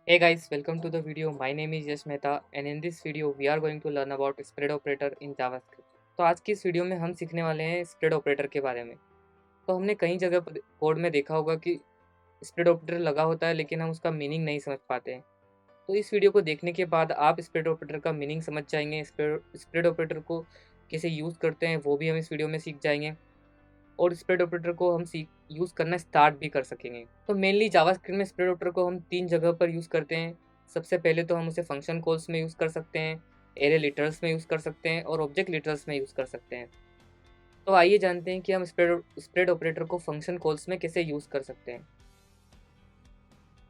Hey guys, welcome to the video. My name is Yash Mehta and in this video we are going to learn about spread operator in JavaScript. तो आज की इस video में हम सीखने वाले हैं स्प्रेड ऑपरेटर के बारे में। तो हमने कई जगह पर कोड में देखा होगा कि स्प्रेड ऑपरेटर लगा होता है लेकिन हम उसका मीनिंग नहीं समझ पाते हैं। तो इस वीडियो को देखने के बाद आप स्प्रेड ऑपरेटर का मीनिंग समझ जाएंगे, स्प्रेड ऑपरेटर को कैसे यूज़ करते हैं वो भी हम इस वीडियो में सीख जाएंगे और स्प्रेड ऑपरेटर को हम सीख यूज़ करना स्टार्ट भी कर सकेंगे। तो मेनली जावास्क्रिप्ट में स्प्रेड ऑपरेटर को हम 3 जगह पर यूज़ करते हैं। सबसे पहले तो हम उसे फंक्शन कॉल्स में यूज़ कर सकते हैं, एरे लिटर्स में यूज़ कर सकते हैं और ऑब्जेक्ट लिटर्स में यूज़ कर सकते हैं। तो आइए जानते हैं कि हम स्प्रेड ऑपरेटर को फंक्शन कॉल्स में कैसे यूज़ कर सकते हैं।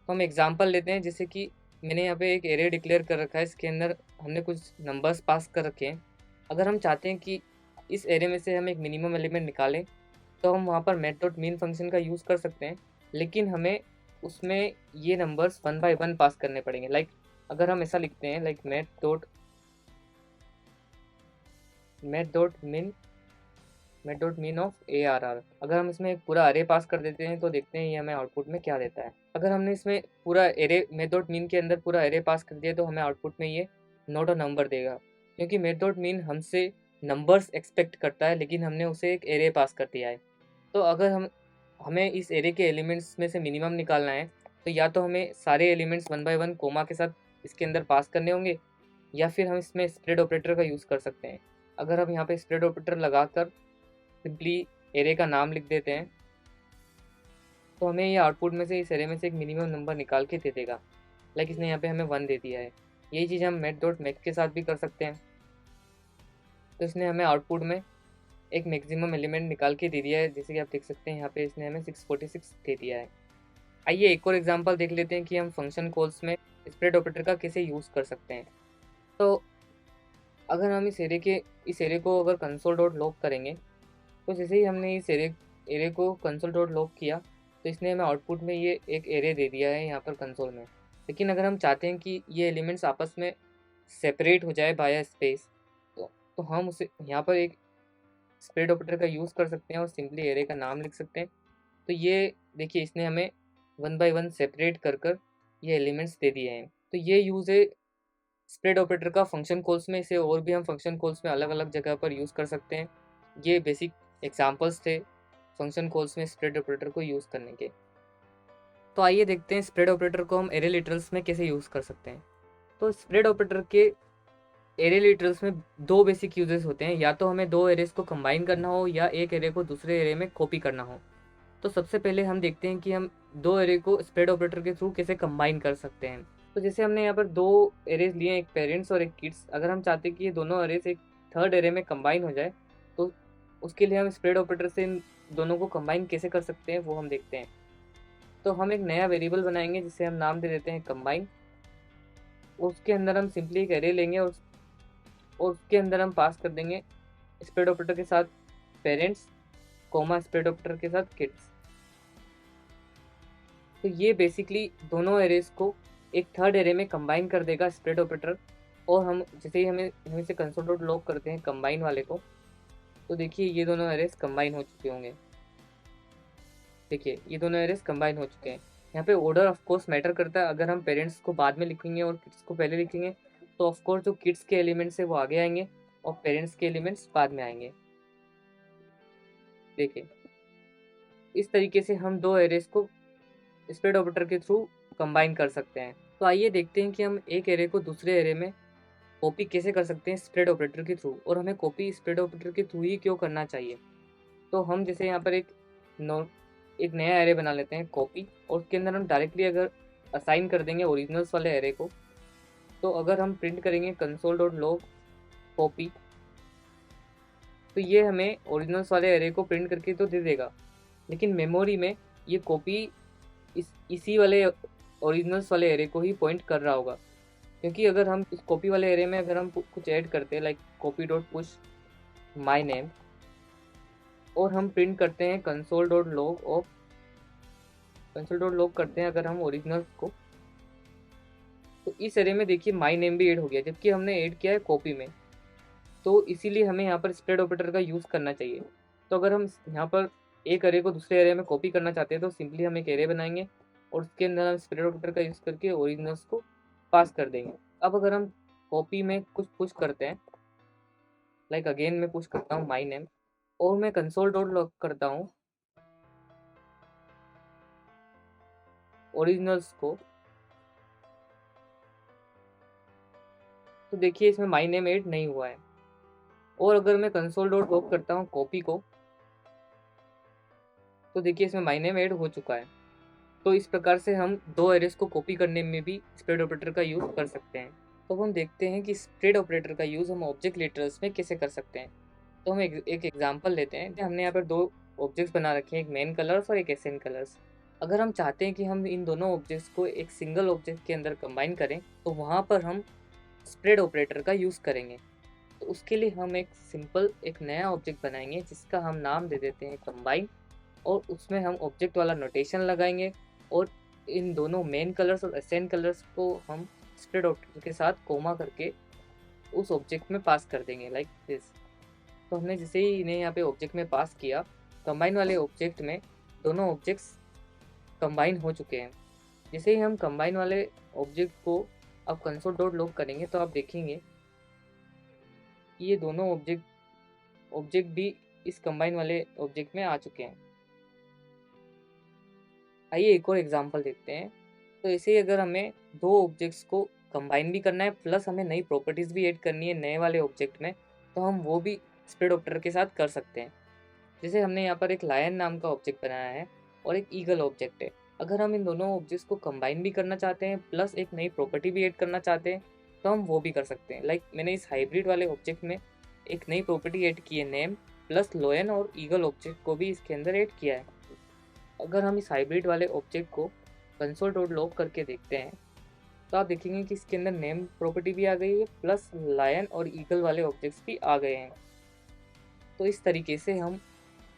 तो हम एग्जांपल लेते हैं, जैसे कि मैंने यहाँ पे एक एरे डिक्लेयर कर रखा है, इसके अंदर हमने कुछ नंबर्स पास कर रखे हैं। अगर हम चाहते हैं कि इस एरे में से हम एक मिनिमम एलिमेंट निकालें तो हम वहाँ पर मैथ.min फंक्शन का यूज़ कर सकते हैं, लेकिन हमें उसमें ये numbers one by one pass करने पड़ेंगे। अगर हम ऐसा लिखते हैं मैथ.min ऑफ ARR, अगर हम इसमें एक पूरा अरे पास कर देते हैं तो देखते हैं ये हमें आउटपुट में क्या देता है। अगर हमने इसमें पूरा एरे मैथ.min के अंदर पूरा एरे पास कर दिया तो हमें आउटपुट में ये नॉट अ नंबर देगा, क्योंकि मैथ.min हमसे नंबर्स एक्सपेक्ट करता है लेकिन हमने उसे एक एरे पास कर दिया है। तो अगर हमें इस एरे के एलिमेंट्स में से मिनिमम निकालना है तो या तो हमें सारे elements one by one comma के साथ इसके अंदर पास करने होंगे, या फिर हम इसमें स्प्रेड ऑपरेटर का यूज़ कर सकते हैं। अगर हम यहाँ पे स्प्रेड ऑपरेटर लगाकर सिंपली एरे का नाम लिख देते हैं तो हमें ये आउटपुट में से इस एरे में से एक मिनिमम नंबर निकाल के दे देगा। इसने यहाँ पे हमें 1 दे दिया है। यही चीज़ हम मैथ.max के साथ भी कर सकते हैं। तो इसने हमें आउटपुट में एक मैक्सिमम एलिमेंट निकाल के दे दिया है, जैसे कि आप देख सकते हैं यहाँ पे इसने हमें 646 दे दिया है। आइए एक और एग्जांपल देख लेते हैं कि हम फंक्शन कॉल्स में स्प्रेड ऑपरेटर का कैसे यूज़ कर सकते हैं। तो अगर हम इस एरे को अगर कंसोल डॉट लॉग करेंगे तो जैसे ही हमने इस एरे को कंसोल डॉट लॉग किया तो इसने हमें आउटपुट में ये एक एरे दे दिया है यहाँ पर कंसोल में। लेकिन अगर हम चाहते हैं कि ये एलिमेंट्स आपस में सेपरेट हो जाए बाय स्पेस, तो हम उसे यहाँ पर एक स्प्रेड ऑपरेटर का यूज़ कर सकते हैं और सिंपली एरे का नाम लिख सकते हैं। तो ये देखिए इसने हमें वन बाय वन सेपरेट कर कर ये एलिमेंट्स दे दिए हैं। तो ये यूज़ है स्प्रेड ऑपरेटर का फंक्शन कॉल्स में। इसे और भी हम फंक्शन कॉल्स में अलग अलग जगह पर यूज़ कर सकते हैं। ये बेसिक एग्जांपल्स थे फंक्शन कॉल्स में स्प्रेड ऑपरेटर को यूज़ करने के। तो आइए देखते हैं स्प्रेड ऑपरेटर को हम एरे लिटरल्स में कैसे यूज़ कर सकते हैं। तो स्प्रेड ऑपरेटर के एरे लिटरल्स में दो बेसिक यूजेस होते हैं, या तो हमें दो एरेस को कंबाइन करना हो या एक एरे को दूसरे एरे में कॉपी करना हो। तो सबसे पहले हम देखते हैं कि हम दो एरे को स्प्रेड ऑपरेटर के थ्रू कैसे कंबाइन कर सकते हैं। तो जैसे हमने यहाँ पर दो एरेज लिए हैं, एक पेरेंट्स और एक किड्स। अगर हम चाहते हैं कि ये दोनों एरेज एक थर्ड एरे में कंबाइन हो जाए तो उसके लिए हम स्प्रेड ऑपरेटर से इन दोनों को कंबाइन कैसे कर सकते हैं वो हम देखते हैं। तो हम एक नया वेरिएबल बनाएंगे जिसे हम नाम दे देते हैं कंबाइन। उसके अंदर हम सिंपली एक एरे लेंगे और उसके अंदर हम पास कर देंगे स्प्रेड ऑपरेटर के साथ पेरेंट्स कोमा स्प्रेड ऑपरेटर के साथ किड्स। तो ये बेसिकली दोनों एरेज को एक थर्ड एरे में कंबाइन कर देगा स्प्रेड ऑपरेटर। और हम जैसे ही हम इसे कंसोल डॉट लॉग करते हैं कंबाइन वाले को, तो देखिए ये दोनों एरेज कंबाइन हो चुके होंगे। देखिए ये दोनों एरेज कंबाइन हो चुके हैं। यहाँ पे ऑर्डर ऑफ कोर्स मैटर करता है। अगर हम पेरेंट्स को बाद में लिखेंगे और किड्स को पहले लिखेंगे तो ऑफ कोर्स जो किड्स के एलिमेंट्स है वो आगे आएंगे और पेरेंट्स के एलिमेंट्स बाद में आएंगे। देखिए इस तरीके से हम दो एरेज को स्प्रेड ऑपरेटर के थ्रू कंबाइन कर सकते हैं। तो आइए देखते हैं कि हम एक एरे को दूसरे एरे में कॉपी कैसे कर सकते हैं स्प्रेड ऑपरेटर के थ्रू, और हमें कॉपी स्प्रेड ऑपरेटर के थ्रू ही क्यों करना चाहिए। तो हम जैसे यहाँ पर एक नया एरे बना लेते हैं कॉपी, और उसके अंदर हम डायरेक्टली अगर असाइन कर देंगे ओरिजिनल्स वाले एरे को, तो अगर हम प्रिंट करेंगे कंसोल डॉट लॉग कॉपी तो ये हमें ओरिजिनल्स वाले एरे को प्रिंट करके तो दे देगा, लेकिन मेमोरी में ये कॉपी इसी वाले ओरिजिनल्स वाले एरे को ही पॉइंट कर रहा होगा। क्योंकि अगर हम इस कॉपी वाले एरे में अगर हम कुछ ऐड करते हैं like copy dot push my name, और हम प्रिंट करते हैं कंसोल डॉट लॉग करते हैं अगर हम ओरिजिनल्स को, तो इस एरे में देखिए माई नेम भी ऐड हो गया, जबकि हमने ऐड किया है कॉपी में। तो इसीलिए हमें यहाँ पर स्प्रेड ऑपरेटर का यूज़ करना चाहिए। तो अगर हम यहाँ पर एक एरे को दूसरे एरे में कॉपी करना चाहते हैं तो सिंपली हम एक एरे बनाएंगे और उसके अंदर हम स्प्रेड ऑपरेटर का यूज़ करके ओरिजिनल्स को पास कर देंगे। अब अगर हम कॉपी में कुछ पुश करते हैं, लाइक अगेन मैं पुश करता हूँ माई नेम और मैं कंसोल डॉट लॉग करता हूँ ओरिजिनल्स को, तो देखिए इसमें माई नेम ऐड नहीं हुआ है। और अगर मैं कंसोल डॉट लॉग करता हूँ कॉपी को, तो देखिए इसमें माई नेम ऐड हो चुका है। तो इस प्रकार से हम दो एरेस को कॉपी करने में भी स्प्रेड ऑपरेटर का यूज़ कर सकते हैं। तो अब हम देखते हैं कि स्प्रेड ऑपरेटर का यूज़ हम ऑब्जेक्ट लेटर्स में कैसे कर सकते हैं। तो हम एक एग्जांपल लेते हैं कि हमने यहाँ पर दो ऑब्जेक्ट्स बना रखे हैं, एक मेन कलर्स और एक एसेंट कलर्स। अगर हम चाहते हैं कि हम इन दोनों ऑब्जेक्ट्स को एक सिंगल ऑब्जेक्ट के अंदर कंबाइन करें, तो वहाँ पर हम स्प्रेड ऑपरेटर का यूज़ करेंगे। तो उसके लिए हम एक सिंपल एक नया ऑब्जेक्ट बनाएंगे जिसका हम नाम दे देते हैं कंबाइन, और उसमें हम ऑब्जेक्ट वाला नोटेशन लगाएंगे और इन दोनों मेन कलर्स और एसेंट कलर्स को हम स्प्रेड ऑपरेटर के साथ कोमा करके उस ऑब्जेक्ट में पास कर देंगे, लाइक दिस। तो हमने जैसे ही इन्हें यहाँ पे ऑब्जेक्ट में पास किया, कंबाइन वाले ऑब्जेक्ट में दोनों ऑब्जेक्ट्स कंबाइन हो चुके हैं। जैसे ही हम कंबाइन वाले ऑब्जेक्ट को अब कंसोल डॉट लॉग करेंगे, तो आप देखेंगे कि ये दोनों ऑब्जेक्ट भी इस कंबाइन वाले ऑब्जेक्ट में आ चुके हैं। आइए एक और एग्जांपल देखते हैं। तो ऐसे ही अगर हमें दो ऑब्जेक्ट्स को कंबाइन भी करना है प्लस हमें नई प्रॉपर्टीज़ भी ऐड करनी है नए वाले ऑब्जेक्ट में, तो हम वो भी स्प्रेड ऑपरेटर के साथ कर सकते हैं। जैसे हमने यहाँ पर एक लायन नाम का ऑब्जेक्ट बनाया है और एक ईगल ऑब्जेक्ट है। अगर हम इन दोनों ऑब्जेक्ट्स को कंबाइन भी करना चाहते हैं प्लस एक नई प्रॉपर्टी भी ऐड करना चाहते हैं, तो हम वो भी कर सकते हैं। लाइक मैंने इस हाइब्रिड वाले ऑब्जेक्ट में एक नई प्रॉपर्टी ऐड की है नेम, प्लस लोयन और ईगल ऑब्जेक्ट को भी इसके अंदर ऐड किया है। अगर हम इस हाइब्रिड वाले ऑब्जेक्ट को कंसोल डॉट लॉग करके देखते हैं, तो आप देखेंगे कि इसके अंदर नेम प्रॉपर्टी भी आ गई है प्लस लायन और ईगल वाले ऑब्जेक्ट्स भी आ गए हैं। तो इस तरीके से हम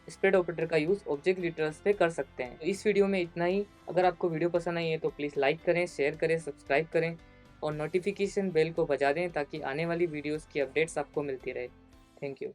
स्प्रेड ऑपरेटर का यूज़ ऑब्जेक्ट लिटरल्स पे कर सकते हैं। तो इस वीडियो में इतना ही। अगर आपको वीडियो पसंद आई है तो प्लीज़ लाइक करें, शेयर करें, सब्सक्राइब करें और नोटिफिकेशन बेल को बजा दें ताकि आने वाली वीडियोज़ की अपडेट्स आपको मिलती रहे। Thank you.